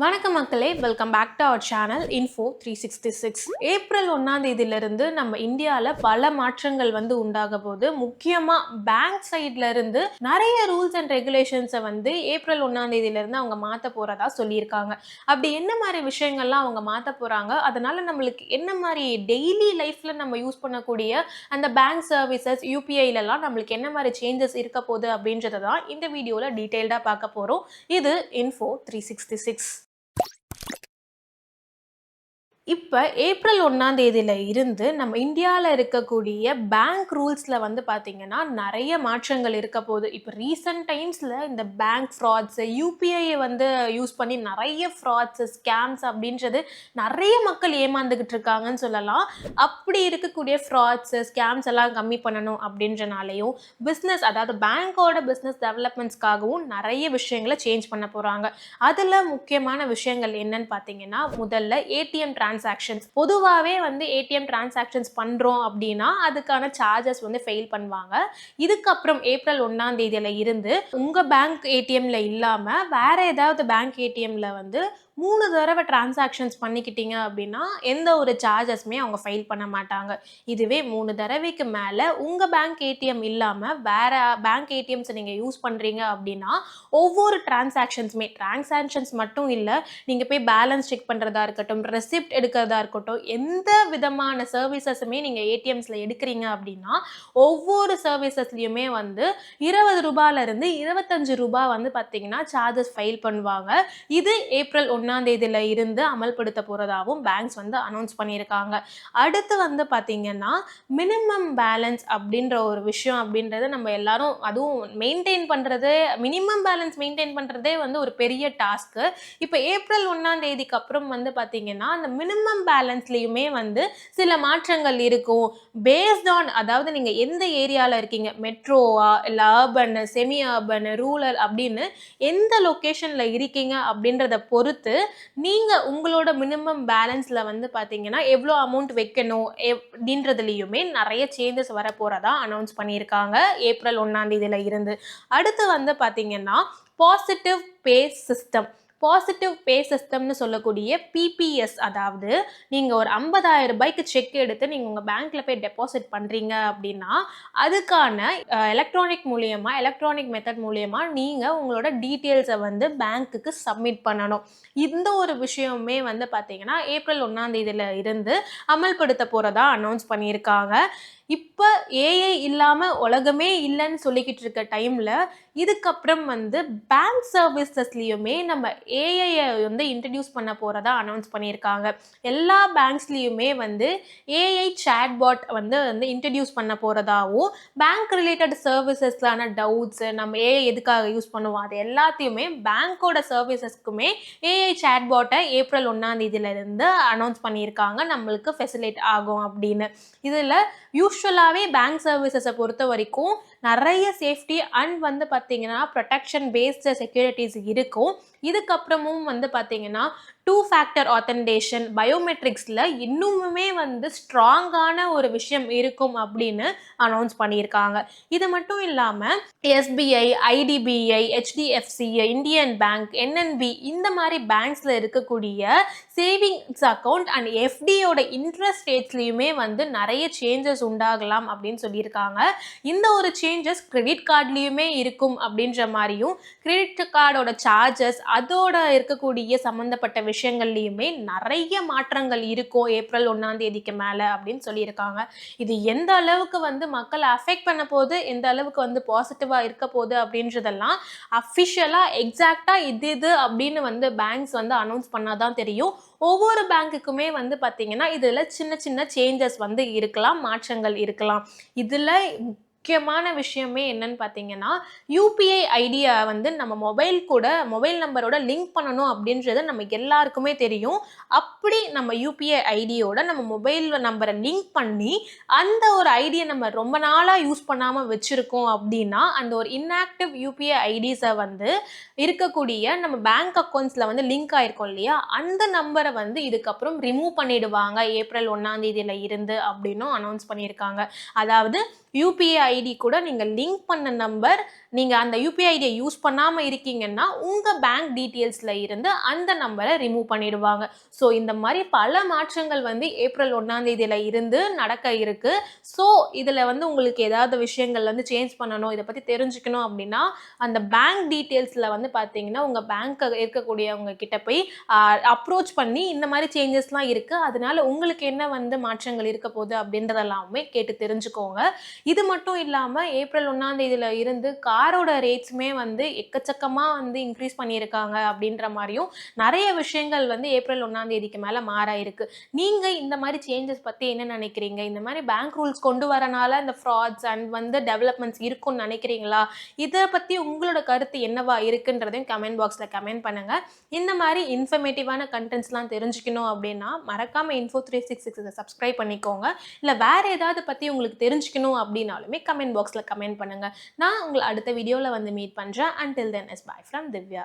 வணக்கம் மக்களே, welcome back to our channel info 366. April 1ஆம் தேதியிலிருந்து நம்ம இந்தியாவில் பல மாற்றங்கள் உண்டாக போது. முக்கியமாக பேங்க் சைட்ல இருந்து நிறைய ரூல்ஸ் அண்ட் ரெகுலேஷன்ஸை ஏப்ரல் 1ஆம் தேதியிலிருந்து அவங்க மாற்ற போறதா சொல்லியிருக்காங்க. அப்படி என்ன மாதிரி விஷயங்கள்லாம் அவங்க மாற்ற போறாங்க, அதனால நம்மளுக்கு என்ன மாதிரி டெய்லி லைஃப்ல நம்ம யூஸ் பண்ணக்கூடிய அந்த பேங்க் சர்வீசஸ் யூபிஐலலாம் நம்மளுக்கு என்ன மாதிரி சேஞ்சஸ் இருக்க போகுது அப்படின்றத தான் இந்த வீடியோவில் டீட்டெயில்டாக பார்க்க போகிறோம். இது இன்ஃபோ 366. இப்போ ஏப்ரல் 1ஆம் தேதியில இருந்து நம்ம இந்தியாவில் இருக்கக்கூடிய பேங்க் ரூல்ஸில் பார்த்தீங்கன்னா நிறைய மாற்றங்கள் இருக்க போகுது. இப்போ ரீசன்ட் டைம்ஸில் இந்த பேங்க் ஃப்ராட்ஸ், யூபிஐயை யூஸ் பண்ணி நிறைய ஃப்ராட்ஸ், ஸ்கேம்ஸ் அப்படின்றது நிறைய மக்கள் ஏமாந்துக்கிட்டு இருக்காங்கன்னு சொல்லலாம். அப்படி இருக்கக்கூடிய ஃப்ராட்ஸ், ஸ்கேம்ஸ் எல்லாம் கம்மி பண்ணணும் அப்படின்றனாலையும் பிஸ்னஸ், அதாவது பேங்க்கோட பிஸ்னஸ் டெவலப்மெண்ட்ஸ்க்காகவும் நிறைய விஷயங்களை சேஞ்ச் பண்ண போகிறாங்க. அதில் முக்கியமான விஷயங்கள் என்னன்னு பார்த்தீங்கன்னா, முதல்ல ஏடிஎம் டிரான்சாக்ஷன்ஸ். பொதுவாகவே ஏடிஎம் டிரான்சாக்ஷன்ஸ் பண்ணுறோம் அப்படின்னா அதுக்கான சார்ஜஸ் ஃபெயில் பண்ணுவாங்க. இதுக்கப்புறம் ஏப்ரல் 1ஆம் தேதியில இருந்து உங்கள் பேங்க் ஏடிஎம்ல இல்லாமல் வேற ஏதாவது பேங்க் ஏடிஎம்ல 3 தடவை டிரான்சாக்ஷன்ஸ் பண்ணிக்கிட்டீங்க அப்படின்னா எந்த ஒரு சார்ஜஸுமே அவங்க ஃபைல் பண்ண மாட்டாங்க. இதுவே 3 தடவைக்கு மேலே உங்கள் பேங்க் ஏடிஎம் இல்லாமல் வேற பேங்க் ஏடிஎம்ஸை நீங்கள் யூஸ் பண்ணுறீங்க அப்படின்னா ஒவ்வொரு டிரான்சாக்ஷன்ஸ் மட்டும் இல்லை, நீங்கள் போய் பேலன்ஸ் செக் பண்ணுறதா இருக்கட்டும், ரெசிப்ட் எடுக்கிறதா இருக்கட்டும், எந்த விதமான சர்வீசஸுமே நீங்கள் ஏடிஎம்ஸில் எடுக்கிறீங்க அப்படின்னா ஒவ்வொரு சர்வீசஸ்லையுமே 20 ரூபாயிலிருந்து 25 ரூபாய் பார்த்தீங்கன்னா சார்ஜஸ் ஃபைல் பண்ணுவாங்க. இது ஏப்ரல் 1ஆம் தேதியில இருந்து அமல்படுத்த போறதாகவும் பேங்க்ஸ் அனௌன்ஸ் பண்ணியிருக்காங்க. அடுத்து பார்த்தீங்கன்னா மினிமம் பேலன்ஸ் அப்படின்ற ஒரு விஷயம் அப்படின்றது நம்ம எல்லாரும் அதுவும் மெயின்டைன் பண்ணுறது, மினிமம் பேலன்ஸ் மெயின்டைன் பண்ணுறதே ஒரு பெரிய டாஸ்க்கு. இப்போ ஏப்ரல் 1ஆம் தேதிக்கு அப்புறம் பார்த்தீங்கன்னா அந்த மினிமம் பேலன்ஸ்லையுமே சில மாற்றங்கள் இருக்கும். பேஸ்ட் ஆன், அதாவது நீங்கள் எந்த ஏரியாவில் இருக்கீங்க, மெட்ரோவா இல்லை அர்பன், செமி அர்பன், ரூரல் அப்படின்னு எந்த லொக்கேஷனில் இருக்கீங்க அப்படின்றத பொறுத்து நீங்கள் உங்களோட மினிமம் பேலன்ஸில் பார்த்தீங்கன்னா எவ்வளோ அமௌண்ட் வைக்கணும் அப்படின்றதுலையுமே நிறைய சேஞ்சஸ் வர போகிறதா அனௌன்ஸ் பண்ணியிருக்காங்க ஏப்ரல் 1ஆம் தேதியில இருந்து. அடுத்து பார்த்தீங்கன்னா பாசிட்டிவ் பே சிஸ்டம்னு சொல்லக்கூடிய பிபிஎஸ், அதாவது நீங்கள் ஒரு 50,000 ரூபாய்க்கு செக் எடுத்து நீங்கள் உங்கள் பேங்க்கில் போய் டெபாசிட் பண்ணுறீங்க அப்படின்னா அதுக்கான எலக்ட்ரானிக் மெத்தட் மூலியமாக நீங்கள் உங்களோட டீட்டெயில்ஸை பேங்க்குக்கு சப்மிட் பண்ணணும். இந்த ஒரு விஷயமே பார்த்தீங்கன்னா ஏப்ரல் 1ஆம் தேதியில இருந்து அமல்படுத்த போகிறதா அனௌன்ஸ் பண்ணியிருக்காங்க. இப்போ ஏஐ இல்லாமல் உலகமே இல்லைன்னு சொல்லிக்கிட்டு இருக்க டைமில் இதுக்கப்புறம் பேங்க் சர்வீசஸ்லையுமே நம்ம ஏஐயை இன்ட்ரடியூஸ் பண்ண போகிறதா அனௌன்ஸ் பண்ணியிருக்காங்க. எல்லா பேங்க்ஸ்லேயுமே ஏஐ சேட்பாட் இன்ட்ரடியூஸ் பண்ண போகிறதாவும், பேங்க் ரிலேட்டட் சர்வீசஸ்லான டவுட்ஸு, நம்ம ஏஐ எதுக்காக யூஸ் பண்ணுவோம், அது எல்லாத்தையுமே பேங்க்கோட சர்வீசஸ்க்குமே ஏஐ சேட்பாட்டை ஏப்ரல் 1ஆம் தேதியிலிருந்து அனௌன்ஸ் பண்ணியிருக்காங்க, நம்மளுக்கு ஃபெசிலிட் ஆகும் அப்படின்னு. இதில் யூஸ்வலாகவே பேங்க் சர்வீசஸை பொறுத்த வரைக்கும் நிறைய சேஃப்டி அண்ட் பார்த்தீங்கன்னா ப்ரொடெக்ஷன் பேஸ்டு செக்யூரிட்டிஸ் இருக்கும். இதுக்கப்புறமும் பார்த்தீங்கன்னா 2 ஃபேக்டர் ஆத்தென்டிகேஷன், பயோமெட்ரிக்ஸில் இன்னுமுமே ஸ்ட்ராங்கான ஒரு விஷயம் இருக்கும் அப்படின்னு அனௌன்ஸ் பண்ணியிருக்காங்க. இது மட்டும் இல்லாமல் SBI, IDBI, HDFC, Indian bank, NNP இந்த மாதிரி பேங்க்ஸில் இருக்கக்கூடிய சேவிங்ஸ் அக்கௌண்ட் அண்ட் எஃப்டியோட இன்ட்ரெஸ்ட் ரேட்ஸ்லையுமே நிறைய சேஞ்சஸ் உண்டாகலாம் அப்படின்னு சொல்லியிருக்காங்க. இந்த ஒரு சேஞ்சஸ் கிரெடிட் கார்ட்லேயுமே இருக்கும் அப்படின்ற மாதிரியும், கிரெடிட் கார்டோட சார்ஜஸ் அதோட இருக்கக்கூடிய சம்மந்தப்பட்ட விஷயங்கள்லையுமே நிறைய மாற்றங்கள் இருக்கும் ஏப்ரல் 1ஆம் தேதிக்கு மேலே அப்படின்னு சொல்லியிருக்காங்க. இது எந்த அளவுக்கு மக்களை அஃபெக்ட் பண்ண போகுது, எந்த அளவுக்கு பாசிட்டிவாக இருக்க போகுது அப்படின்றதெல்லாம் அஃபிஷியலாக எக்ஸாக்டாக இது அப்படின்னு பேங்க்ஸ் அனௌன்ஸ் பண்ணாதான் தெரியும். ஒவ்வொரு பேங்க்குக்குமே பார்த்தீங்கன்னா இதில் சின்ன சின்ன சேஞ்சஸ் இருக்கலாம், மாற்றங்கள் இருக்கலாம். இதில் முக்கியமான விஷயமே என்னன்னு பார்த்தீங்கன்னா யூபிஐ ஐடியா நம்ம மொபைல் நம்பரோட லிங்க் பண்ணணும் அப்படின்றது நம்ம எல்லாருக்குமே தெரியும். அப்படி நம்ம யூபிஐ ஐடியோட நம்ம மொபைல் நம்பரை லிங்க் பண்ணி அந்த ஒரு ஐடியை நம்ம ரொம்ப நாளாக யூஸ் பண்ணாமல் வச்சுருக்கோம் அப்படின்னா அந்த ஒரு இன்ஆக்டிவ் யூபிஐ ஐடிஸை இருக்கக்கூடிய நம்ம பேங்க் அக்கௌண்ட்ஸில் லிங்க் ஆயிருக்கும் இல்லையா, அந்த நம்பரை இதுக்கப்புறம் ரிமூவ் பண்ணிடுவாங்க ஏப்ரல் 1ஆம் தேதியில இருந்து அப்படின்னும் அனௌன்ஸ் பண்ணியிருக்காங்க. அதாவது யூபிஐ ஐடி கூட நீங்கள் லிங்க் பண்ண நம்பர் நீங்க அந்த யுபிஐ ஐடியை யூஸ் பண்ணாம இருக்கீங்கன்னா, உங்க பேங்க் டீட்டெயில்ஸ்ல இருந்து அந்த நம்பர ரிமூவ் பண்ணிடுவாங்க. ஸோ இந்த மாரி பல மாற்றங்கள் வந்து ஏப்ரல் 1ஆம் தேதியில இருந்து நடக்க இருக்கு. ஸோ இதுல வந்து உங்களுக்கு ஏதாவது விஷயங்கள் வந்து சேஞ்ச் பண்ணணும், இத பத்தி தெரிஞ்சுக்கணும் அப்டின்னா, அந்த பேங்க் டீட்டெயில்ஸ்ல வந்து பார்த்தீங்கன்னா, உங்க பேங்க்ல இருக்கக்கூடியவங்க கிட்ட போய் அ அப்ரோச் பண்ணி இந்த மாரி சேஞ்சஸ்லாம் இருக்கு. அதனால உங்களுக்கு என்ன வந்து மாற்றங்கள் இருக்க போது அப்டின்றதெல்லாமே கேட்டு தெரிஞ்சுக்கோங்க. இது மட்டும் இல்லாம ஏப்ரல் 1ஆம் தேதியில இருந்து காரோட ரேட்ஸுமே வந்து எக்கச்சக்கமா வந்து இன்க்ரீஸ் பண்ணியிருக்காங்க அப்படின்ற மாரியும் நெறைய விஷயங்கள் வந்து ஏப்ரல் 1ஆம் தேதிக்கு மேல மாற இருக்கு. நீங்க இந்த மாரி சேஞ்சஸ் பத்தி என்ன நெனைக்கிறீங்க? இந்த மாரி பேங்க் ரூல்ஸ் கொண்டு வரனால இந்த ஃப்ராட்ஸ் அண்ட் வந்து டெவலப்மெண்ட்ஸ் இருக்கும்னு நெனைக்கிறீங்களா? இத பத்தி உங்களோட கருத்து என்னவா இருக்குன்றதையும் கமெண்ட் பாக்ஸ்ல கமெண்ட் பண்ணுங்க. இந்த மாரி இன்ஃபர்மேட்டிவான கன்டென்ட்ஸ்லாம் தெரிஞ்சுக்கணும் அப்படின்னா, மறக்காம Info366 இத சப்ஸ்கிரைப் பண்ணிக்கோங்க. இல்ல வேற ஏதாவது பத்தி உங்களுக்கு தெரிஞ்சுக்கணும் அப்படின்னாலுமே கமெண்ட் பாக்ஸ்ல கமெண்ட் பண்ணுங்க. நான் உங்கள அடுத்த வீடியோல வந்து மீட் பண்றேன். Until then is by from Divya.